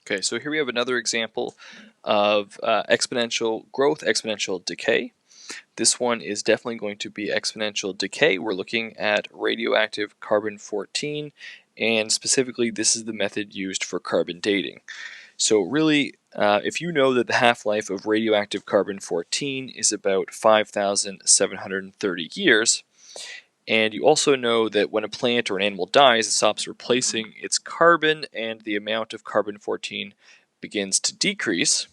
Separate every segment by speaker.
Speaker 1: Okay, so here we have another example of exponential growth, exponential decay. This one is definitely going to be exponential decay. We're looking at radioactive carbon-14, and specifically this is the method used for carbon dating. So really, if you know that the half-life of radioactive carbon-14 is about 5,730 years, and you also know that when a plant or an animal dies, it stops replacing its carbon and the amount of carbon-14 begins to decrease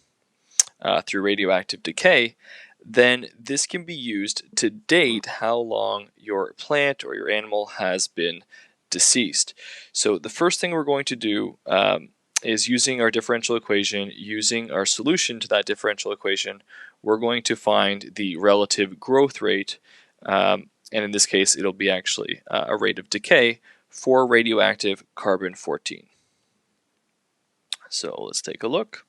Speaker 1: through radioactive decay, then this can be used to date how long your plant or your animal has been deceased. So the first thing we're going to do is using our differential equation, using our solution to that differential equation, we're going to find the relative growth rate, and in this case it'll be actually a rate of decay for radioactive carbon-14. So let's take a look.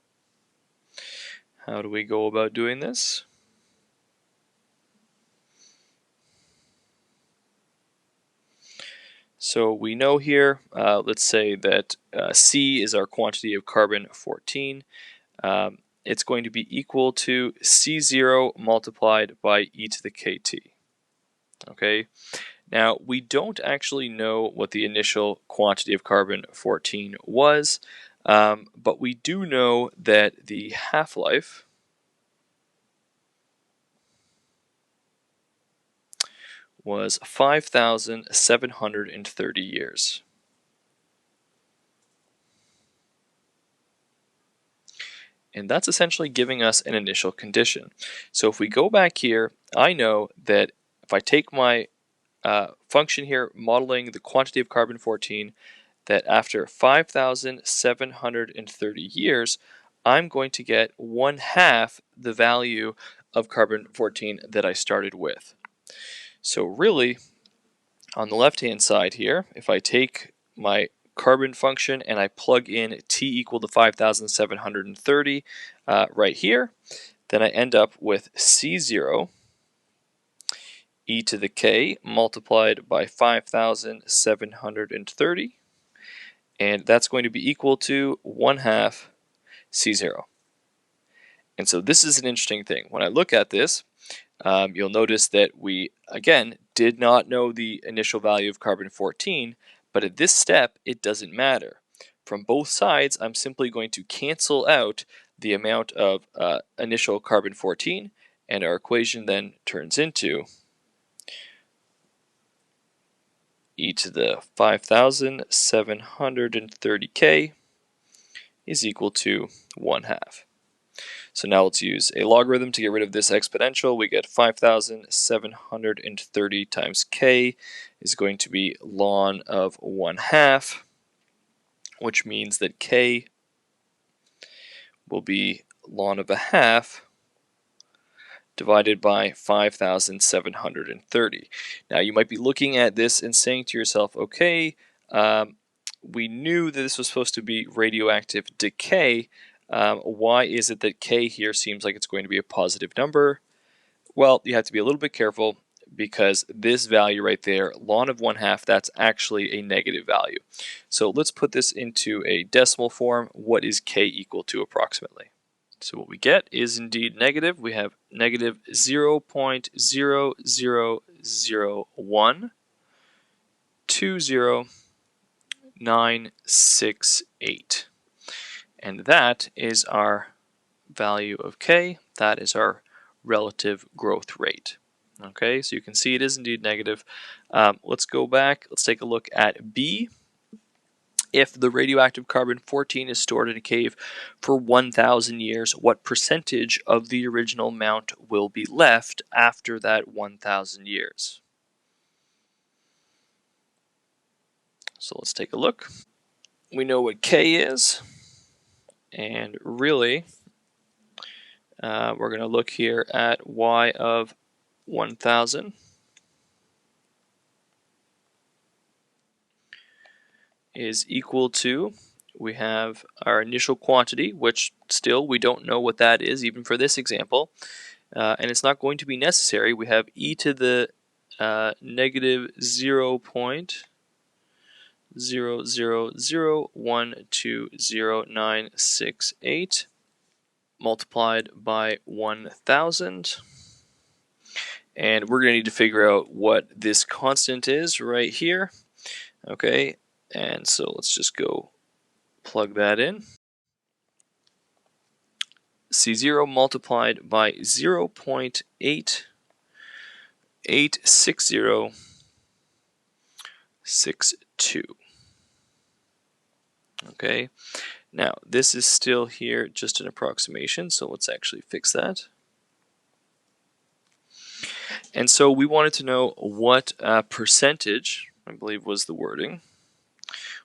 Speaker 1: How do we go about doing this? So we know here, let's say that C is our quantity of carbon-14. It's going to be equal to C0 multiplied by e to the kt. Okay. Now we don't actually know what the initial quantity of carbon-14 was, but we do know that the half-life was 5,730 years. And that's essentially giving us an initial condition. So if we go back here, I know that if I take my function here modeling the quantity of carbon-14, that after 5,730 years, I'm going to get 1/2 the value of carbon-14 that I started with. So really, on the left-hand side here, if I take my carbon function and I plug in t equal to 5,730 right here, then I end up with C0 e to the k multiplied by 5,730, and that's going to be equal to 1/2 C0. And so this is an interesting thing. When I look at this, you'll notice that we, again, did not know the initial value of carbon-14, but at this step, it doesn't matter. From both sides, I'm simply going to cancel out the amount of initial carbon-14, and our equation then turns into e to the 5,730k is equal to 1/2. So now let's use a logarithm to get rid of this exponential. We get 5,730 times k is going to be ln of 1/2, which means that k will be ln of 1/2 divided by 5,730. Now you might be looking at this and saying to yourself, okay, we knew that this was supposed to be radioactive decay. Why is it that k here seems like it's going to be a positive number? Well, you have to be a little bit careful because this value right there, ln of 1/2, that's actually a negative value. So let's put this into a decimal form. What is k equal to approximately? So what we get is indeed negative. We have negative 0.0000120,968. And that is our value of k. That is our relative growth rate. Okay, so you can see it is indeed negative. Let's go back. Let's take a look at B. If the radioactive carbon-14 is stored in a cave for 1,000 years, what percentage of the original amount will be left after that 1,000 years? So let's take a look. We know what K is, and really, we're going to look here at Y of 1,000. Is equal to, we have our initial quantity, which still we don't know what that is even for this example, and it's not going to be necessary. We have e to the negative 0.0001200968 multiplied by 1000. And we're going to need to figure out what this constant is right here. Okay, and so let's just go plug that in. C0 multiplied by 0.886062. Okay, now this is still here just an approximation, so let's actually fix that. And so we wanted to know what percentage, I believe was the wording,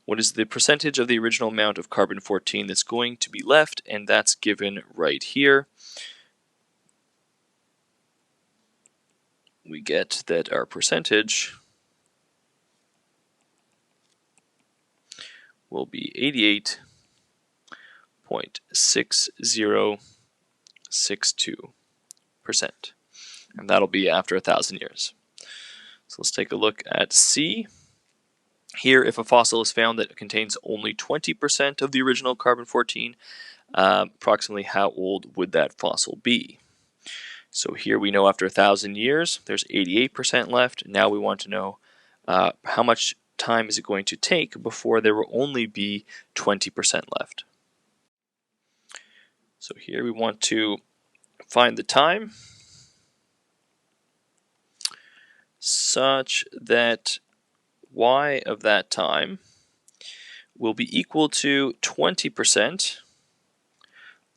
Speaker 1: what is the percentage of the original amount of carbon-14 that's going to be left, and that's given right here. We get that our percentage will be 88.6062%, and that'll be after 1,000 years. So let's take a look at C. Here, if a fossil is found that contains only 20% of the original carbon-14, approximately how old would that fossil be? So here we know after 1,000 years, there's 88% left. Now we want to know how much time is it going to take before there will only be 20% left. So here we want to find the time such that y of that time will be equal to 20%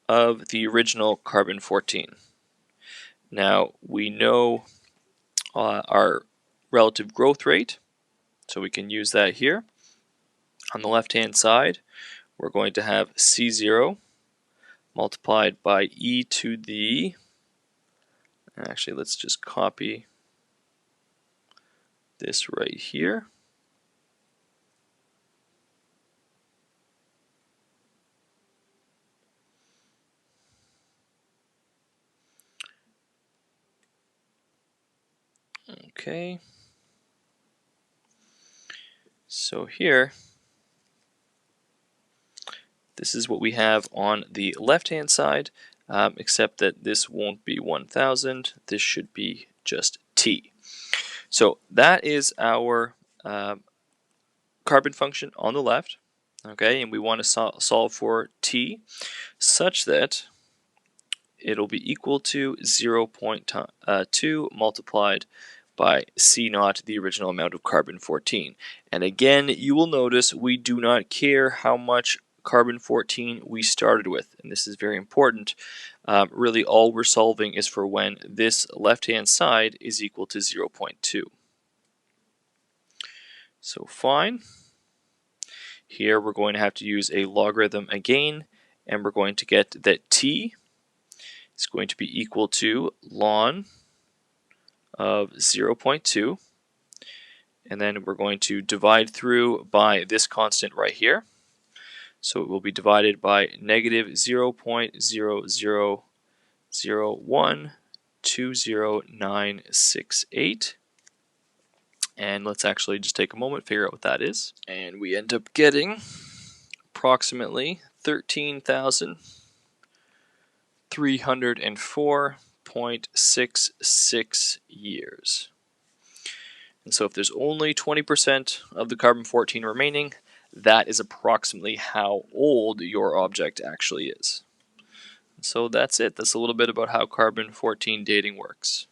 Speaker 1: of the original carbon-14. Now we know our relative growth rate, so we can use that here. On the left hand side, we're going to have C0 multiplied by e to the, actually let's just copy this right here. Okay, so here, this is what we have on the left-hand side, except that this won't be 1,000. This should be just t. So that is our carbon function on the left. Okay, and we want to solve for t such that it'll be equal to 0.2 multiplied by C naught, the original amount of carbon-14. And again, you will notice we do not care how much carbon-14 we started with, and this is very important. Really all we're solving is for when this left-hand side is equal to 0.2. So fine. Here we're going to have to use a logarithm again, and we're going to get that t is going to be equal to ln of 0.2, and then we're going to divide through by this constant right here. So it will be divided by negative 0.0001200968. And let's actually just take a moment, figure out what that is. And we end up getting approximately 13,304.66 years. And so if there's only 20% of the carbon-14 remaining, that is approximately how old your object actually is. So that's it. That's a little bit about how carbon-14 dating works.